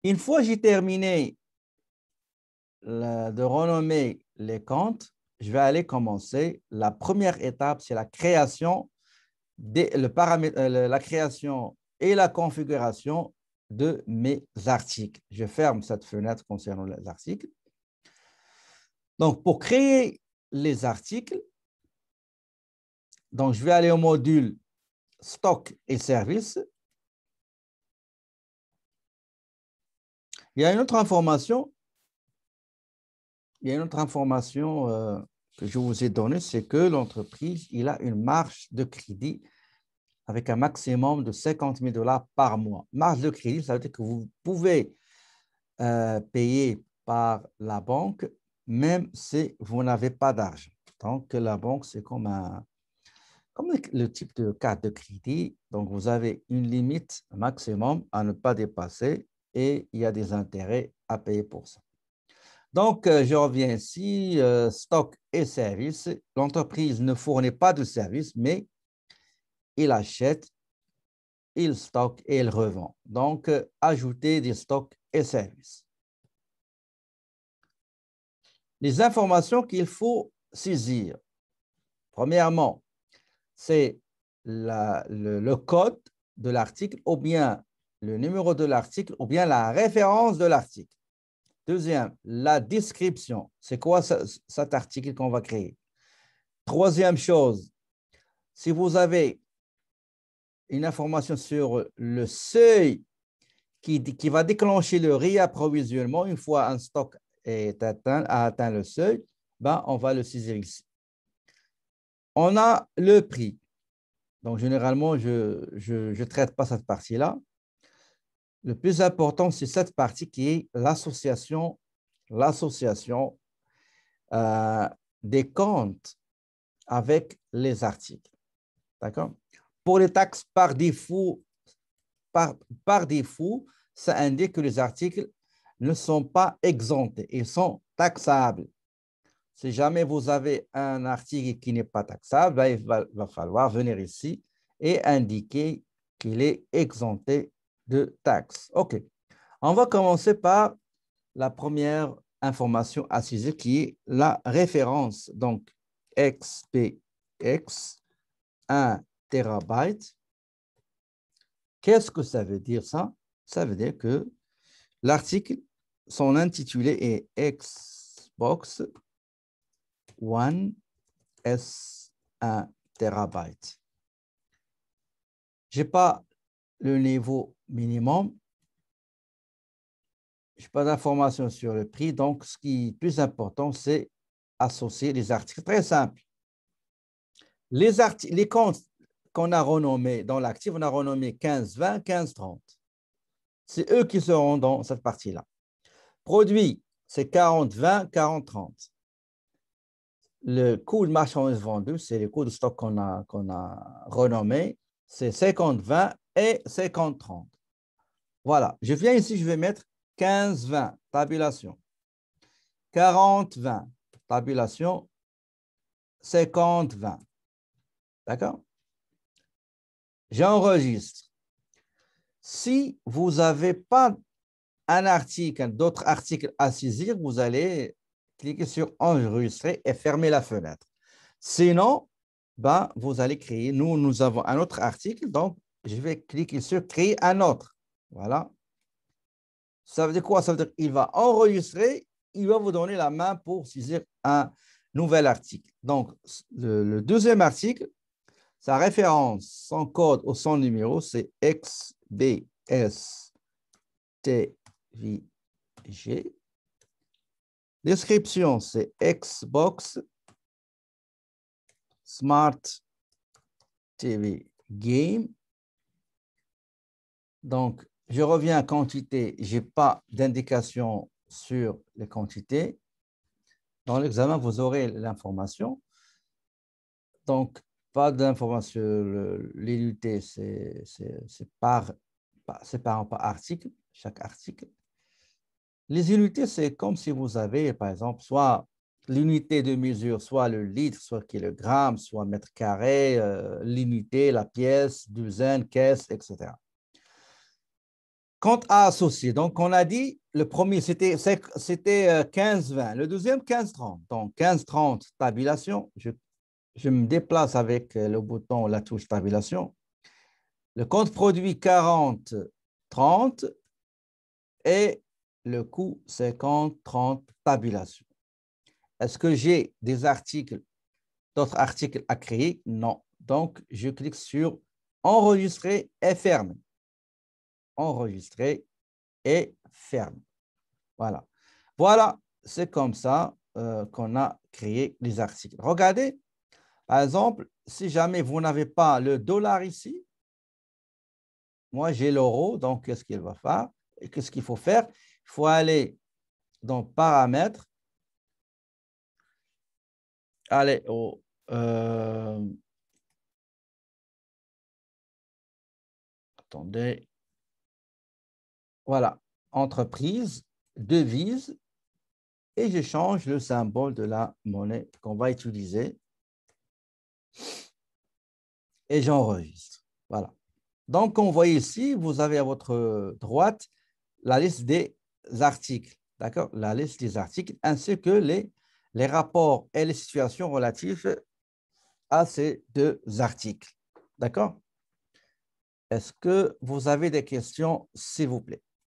Une fois que j'ai terminé de renommer les comptes, je vais aller commencer. La première étape, c'est la création, la création et la configuration de mes articles. Je ferme cette fenêtre concernant les articles. Donc, pour créer les articles, donc je vais aller au module stock et services. Il y a une autre information. Que je vous ai donnée, c'est que l'entreprise, il a une marge de crédit avec un maximum de 50 000 $ par mois. Marge de crédit, ça veut dire que vous pouvez payer par la banque, même si vous n'avez pas d'argent. Donc, la banque, c'est comme le type de carte de crédit. Donc, vous avez une limite maximum à ne pas dépasser et il y a des intérêts à payer pour ça. Donc, je reviens ici, stock et services. L'entreprise ne fournit pas de service, mais il achète, il stocke et il revend. Donc, ajouter des stocks et services. Les informations qu'il faut saisir. Premièrement, c'est le code de l'article ou bien le numéro de l'article ou bien la référence de l'article. Deuxième, la description. C'est quoi cet article qu'on va créer? Troisième chose, si vous avez une information sur le seuil qui va déclencher le réapprovisionnement une fois un stock a atteint le seuil, ben, on va le saisir ici. On a le prix. Donc, généralement, je ne traite pas cette partie-là. Le plus important, c'est cette partie qui est l'association des comptes avec les articles. D'accord? Pour les taxes par défaut, ça indique que les articles ne sont pas exemptés, ils sont taxables. Si jamais vous avez un article qui n'est pas taxable, ben, il va falloir venir ici et indiquer qu'il est exempté de taxes. OK. On va commencer par la première information à saisir qui est la référence. Donc, XPX, 1 terabyte. Qu'est-ce que ça veut dire ça? Ça veut dire que l'article, son intitulé est Xbox One S1 terabyte. Je n'ai pas le niveau minimum. Je n'ai pas d'informations sur le prix. Donc, ce qui est plus important, c'est associer les articles. Très simple. Les comptes qu'on a renommés dans l'actif, on a renommé 15-20, 15-30. C'est eux qui seront dans cette partie-là. Produit, c'est 40-20, 40-30. Le coût de marchandise vendue, c'est le coût de stock qu'on a renommé, c'est 50-20 et 50-30. Voilà, je viens ici, je vais mettre 15-20, tabulation. 40-20, tabulation. 50-20. D'accord? J'enregistre. Si vous n'avez pas un article, d'autres articles à saisir, vous allez cliquer sur enregistrer et fermer la fenêtre. Sinon, ben, vous allez créer, nous avons un autre article, donc je vais cliquer sur créer un autre. Voilà. Ça veut dire quoi? Ça veut dire qu'il va enregistrer, il va vous donner la main pour saisir un nouvel article. Donc, le deuxième article, sa référence, son code ou son numéro, c'est XBSTVG. Description, c'est Xbox Smart TV Game. Donc, je reviens à quantité. Je n'ai pas d'indication sur les quantités. Dans l'examen, vous aurez l'information. Donc, pas d'information. L'unité, c'est par article, chaque article. Les unités, c'est comme si vous avez, par exemple, soit l'unité de mesure, soit le litre, soit kilogramme, soit mètre carré, l'unité, la pièce, douzaine, caisse, etc. Compte à associer. Donc, on a dit, le premier, c'était 15-20. Le deuxième, 15-30. Donc, 15-30, tabulation. Je me déplace avec le bouton, la touche tabulation. Le compte produit 40-30 et le coût 50-30, tabulation. Est-ce que j'ai d'autres articles à créer? Non. Donc, je clique sur enregistrer et fermer. Enregistrer et fermer. Voilà. Voilà, c'est comme ça qu'on a créé les articles. Regardez, par exemple, si jamais vous n'avez pas le dollar ici, moi j'ai l'euro, donc qu'est-ce qu'il va faire? Et qu'est-ce qu'il faut faire? Il faut aller dans paramètres, aller au attendez, voilà, entreprise, devise, et je change le symbole de la monnaie qu'on va utiliser et j'enregistre. Voilà. Donc, comme vous voyez ici, vous avez à votre droite la liste des articles, d'accord? La liste des articles ainsi que les rapports et les situations relatives à ces deux articles, d'accord? Est-ce que vous avez des questions, s'il vous plaît?